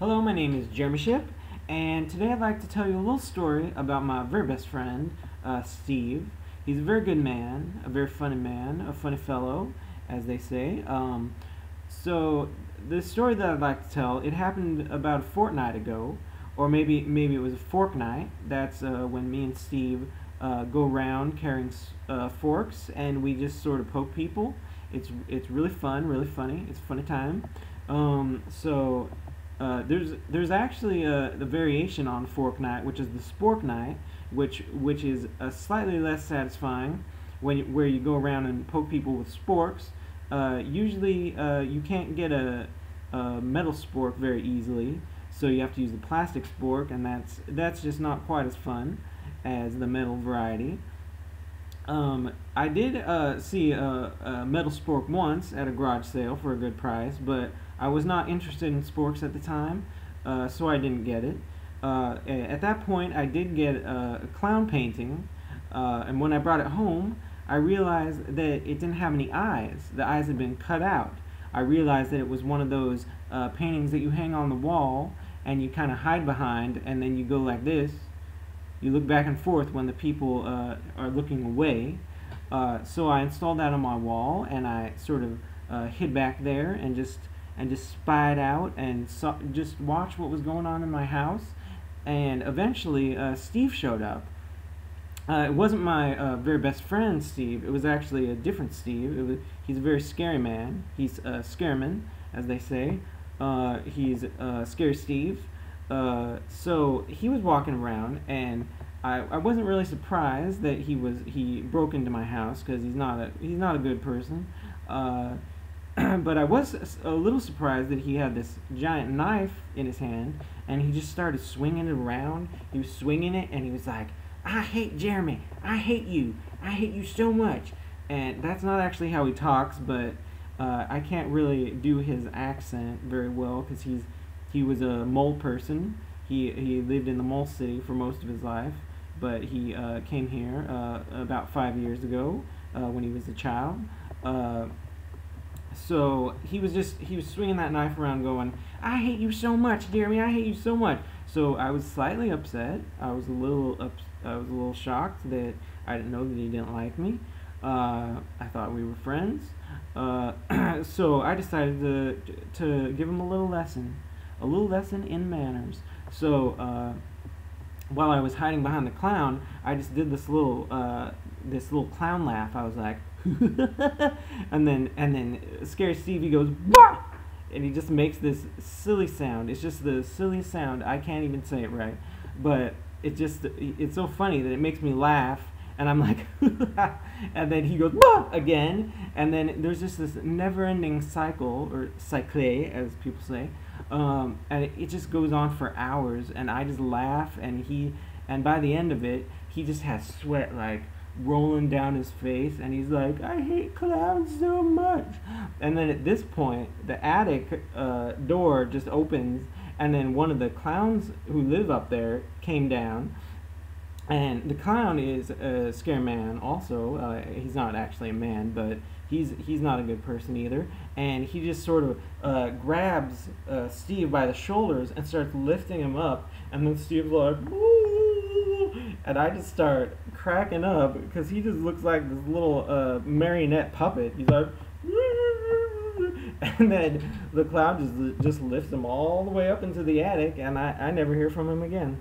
Hello, my name is Jeremy Shipp, and today I'd like to tell you a little story about my very best friend, Steve. He's a very good man, a very funny man, a funny fellow, as they say. So the story that I'd like to tell, it happened about a fortnight ago, or maybe it was a fork night. That's when me and Steve go around carrying forks, and we just sort of poke people. It's really fun, really funny. It's a funny time. There's actually the variation on fork night, which is the spork night, which is slightly less satisfying, where you go around and poke people with sporks. Usually you can't get a metal spork very easily, so you have to use the plastic spork, and that's just not quite as fun as the metal variety. I did see a metal spork once at a garage sale for a good price, but I was not interested in sporks at the time, so I didn't get it. At that point, I did get a clown painting, and when I brought it home, I realized that it didn't have any eyes. The eyes had been cut out. I realized that it was one of those paintings that you hang on the wall, and you kind of hide behind, and then you go like this. You look back and forth when the people are looking away. So I installed that on my wall, and I sort of hid back there and just spied out and just watched what was going on in my house. And eventually, Steve showed up. It wasn't my very best friend, Steve. It was actually a different Steve. He's a very scary man. He's a scareman, as they say. He's Scary Steve. So he was walking around, and I wasn't really surprised that he broke into my house, because he's not a good person. But I was a little surprised that he had this giant knife in his hand, and he just started swinging it around. He was swinging it, and he was like, "I hate Jeremy. I hate you. I hate you so much." And that's not actually how he talks, but I can't really do his accent very well, because he was a mole person. He lived in the mole city for most of his life, but he came here about 5 years ago when he was a child. So he was swinging that knife around, going, "I hate you so much, Jeremy. I hate you so much." So I was slightly upset. I was a little shocked that I didn't know that he didn't like me. I thought we were friends. So I decided to give him a little lesson in manners. So while I was hiding behind the clown, I just did this little clown laugh. I was like, and then Scary Stevie goes, "Bah!" And he just makes this silly sound. It's just the silliest sound. I can't even say it right, but it's so funny that it makes me laugh. And I'm like, and then he goes, "Bah!" again, and then there's just this never-ending cycle, or cycle, as people say, and it just goes on for hours, and I just laugh, and by the end of it, he just has sweat like rolling down his face, and he's like, "I hate clowns so much." And then at this point, the attic door just opens, and then one of the clowns who live up there came down. And the clown is a scare man also. He's not actually a man, but he's not a good person either. And he just sort of grabs Steve by the shoulders and starts lifting him up. And then Steve's like, "Ooh!" And I just start cracking up, because he just looks like this little marionette puppet. He's like, "Ooh!" And then the clown just lifts him all the way up into the attic, and I never hear from him again.